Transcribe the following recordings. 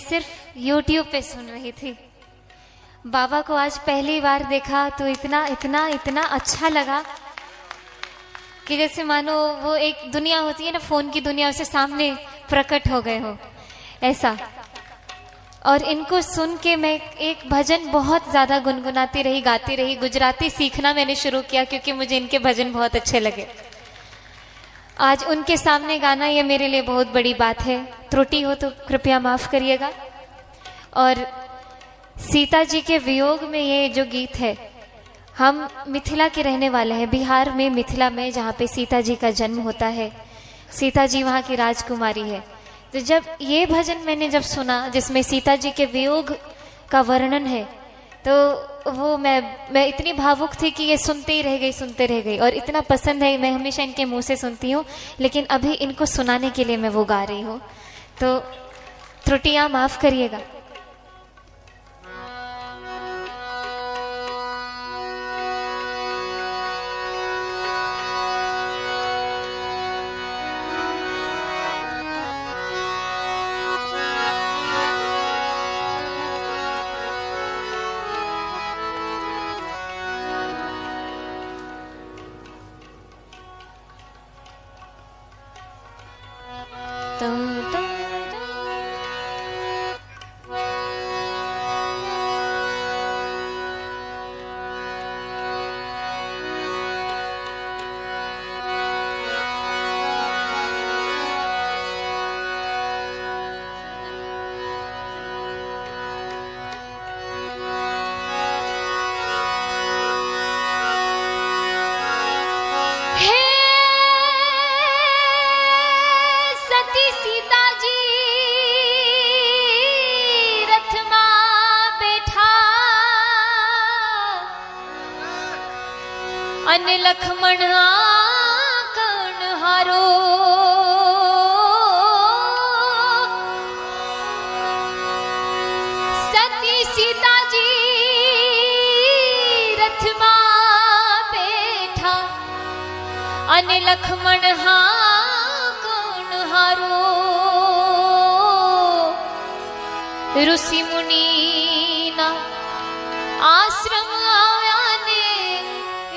सिर्फ YouTube पे सुन रही थी। बाबा को आज पहली बार देखा तो इतना इतना इतना अच्छा लगा कि जैसे मानो वो एक दुनिया होती है ना, फोन की दुनिया, उसे सामने प्रकट हो गए हो ऐसा। और इनको सुन के मैं एक भजन बहुत ज्यादा गुनगुनाती रही, गाती रही। गुजराती सीखना मैंने शुरू किया क्योंकि मुझे इनके भजन बहुत अच्छे लगे। आज उनके सामने गाना ये मेरे लिए बहुत बड़ी बात है। त्रुटि हो तो कृपया माफ करिएगा। और सीता जी के वियोग में ये जो गीत है, हम मिथिला के रहने वाले हैं, बिहार में मिथिला में, जहाँ पे सीता जी का जन्म होता है। सीता जी वहाँ की राजकुमारी है। तो जब ये भजन मैंने जब सुना जिसमें सीता जी के वियोग का वर्णन है, तो वो मैं इतनी भावुक थी कि ये सुनते ही रह गई। और इतना पसंद है, मैं हमेशा इनके मुंह से सुनती हूँ, लेकिन अभी इनको सुनाने के लिए मैं वो गा रही हूँ। तो त्रुटियां माफ करिएगा। अन लक्ष्मण कर्ण हारो, सती सीता जी रथ मां बैठा। अन लक्ष्मण कर्ण हारो, ऋषि मुनि ना आश्रम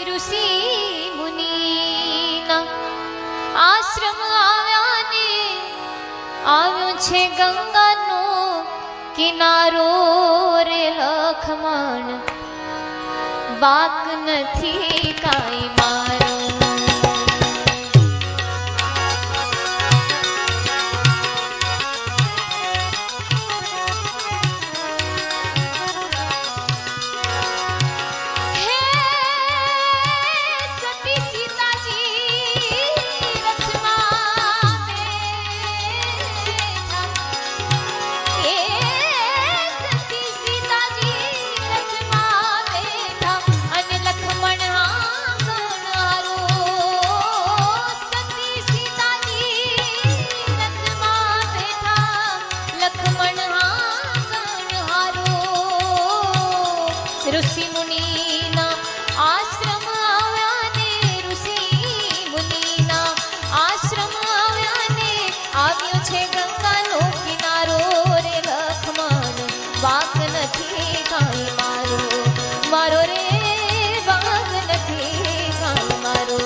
ऋषि मुनिना आश्रम આવ્યો છે ગંગાનો કિનારો રે લખમણ, બાક નથી કાઈ મારો। ऋषि मुनिना आश्रम આવ્યા ને, ઋષિ મુનિના આશ્રમ આવ્યા ને, આવ્યો છે ગંગાનો કિનારો રે લખમણ, વાક નથી કાઈ મારો, મારો રે વાક નથી કાઈ મારો।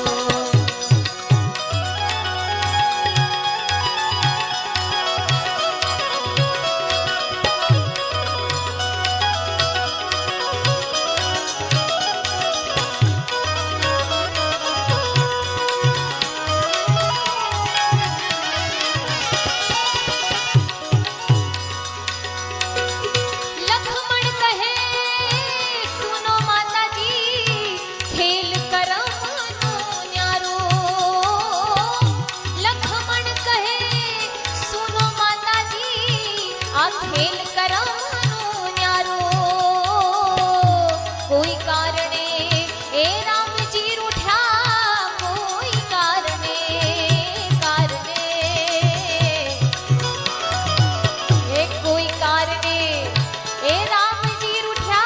खेल करमनो न्यारो, कोई कारणे ए राम जी रूठा, कोई कारणे कारणे कोई कारणे ए राम जी रूठा,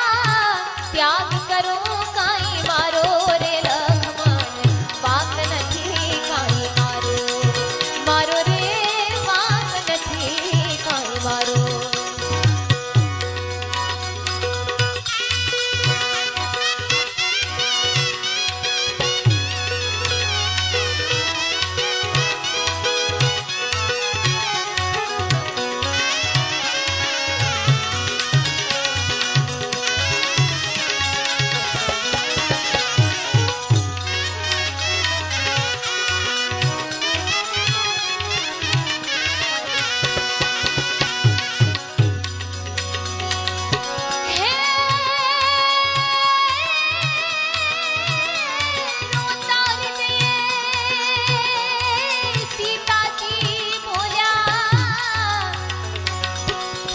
त्याग करो काई मारो रे लखमण, वाक नहीं काई मारो, मारो रे वाक नहीं काई मारो।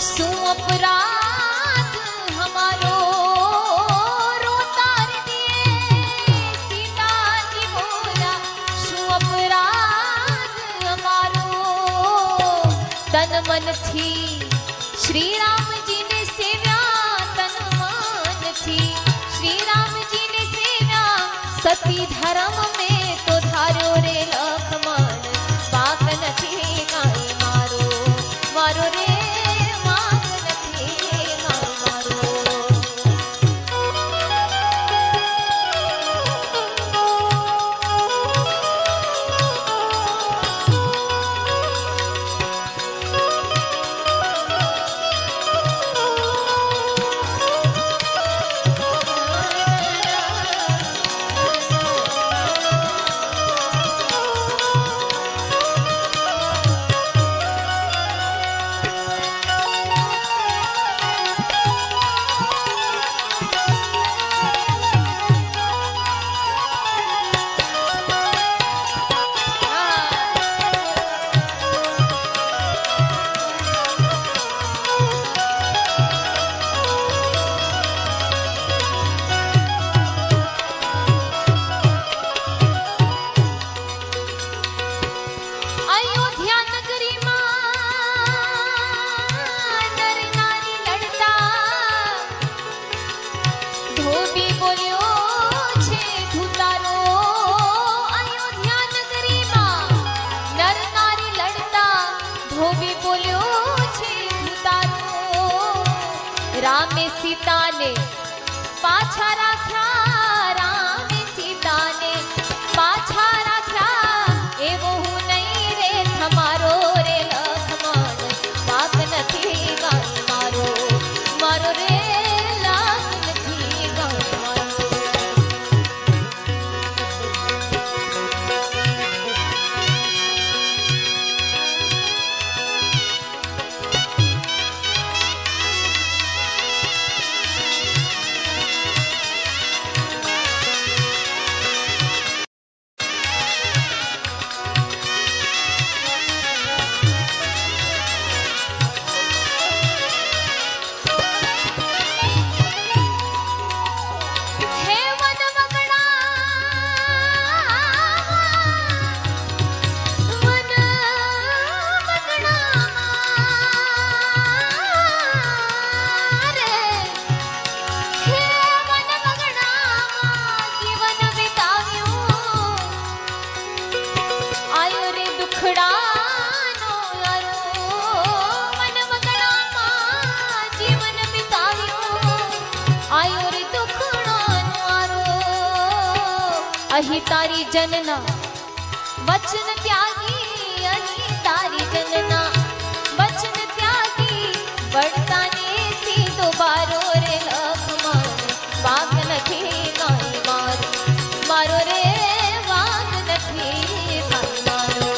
શું અપરાધ હમારો રોતાર દિએ સીતાજી બોલા શું અપરાધ હમારો તન મનથી શ્રી રામજીને સેવ્યા તન મનથી શ્રી રામજીને સેવ્યા સતી ધર્મ में तो धार्यो रे लखमण वाक નથી કાંઈ મારો મારો રે વાક નથી કાંઈ મારો રામે સીતાને પાછા રાખ્યા રામે સીતાને પાછા રાખ્યા એવો હું નહીં રે તમારો રે લખમણ વાક નથી કાંઈ મારો મારો રે લાગ નથી કાંઈ મારો અહીં તારી જનના વચન ત્યાગી અહીં તારી જનના વચન ત્યાગી વડતાને સીધો બારો રે લખમણ વાક નથી કાંઈ મારો મારો રે વાક નથી કાંઈ મારો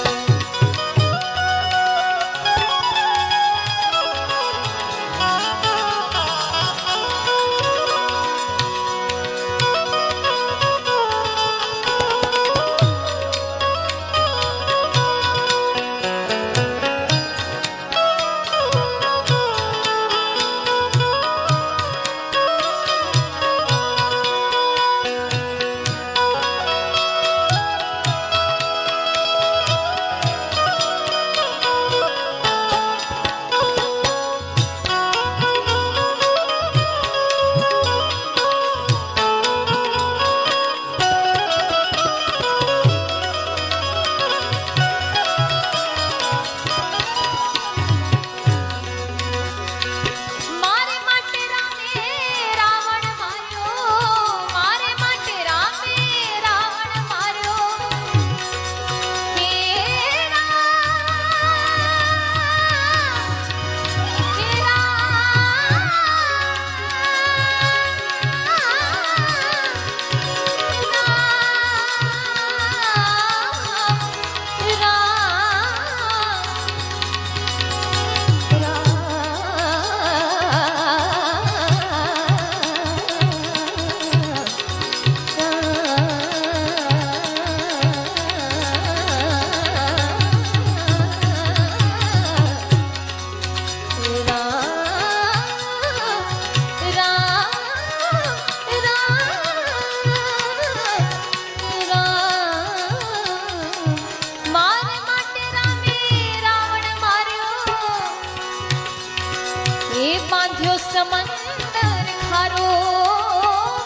એ બાંધ્યો સમંદર ખારો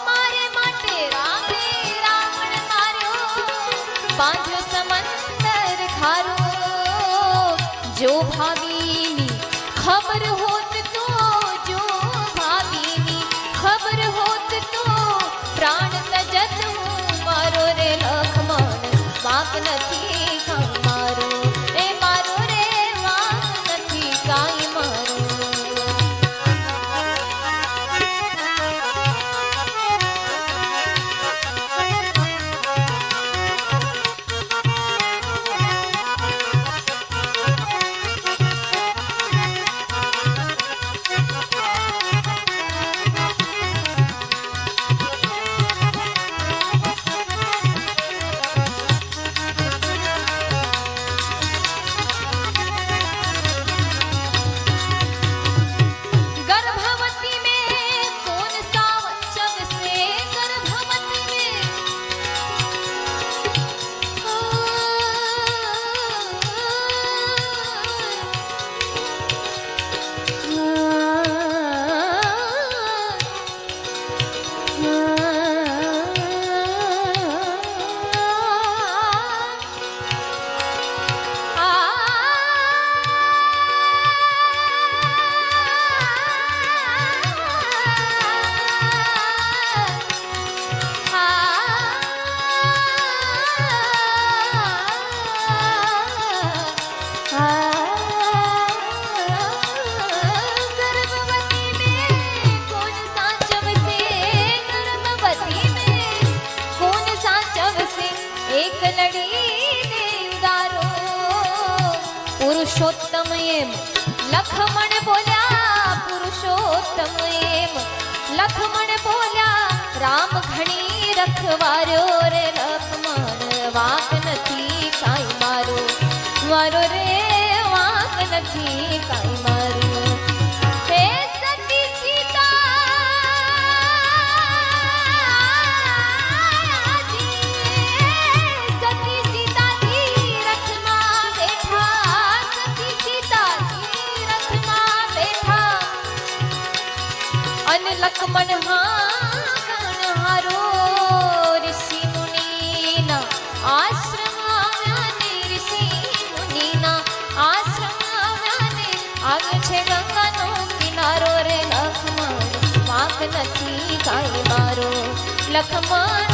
મારે માટે રામે રાવણ માર્યો બાંધ્યો સમંદર ખારો જો ભાવીની ખબર હોત તો જો ભાવીની ખબર હોત તો પ્રાણ તજત હું મારો રે લખમણ વાંક નથી કાંઈ મારો એ મારો રે વાંક નથી કાંઈ મારો પુરુષોત્તમ એમ લખમણ બોલ્યા પુરુષોત્તમ એમ લખમણ બોલ્યા રામ ઘણી રખવાર્યો રે લખમણ વાંક નથી કાંઈ મારો મારો રે વાંક નથી કાંઈ મારો હે સતી સીતા સતી સીતાજી રથમાં બેઠા સતી સીતાજી રથમાં બેઠા અન લખમણ હારો ઋષિ મુનિના આશ્રમ આવ્યા ને ઋષિ મુનિના આશ્રમ આવ્યા ને આવ્યો છે ગંગાનો કિનારો રે લખમણ વાંક નથી કાંઈ મારો લખમણ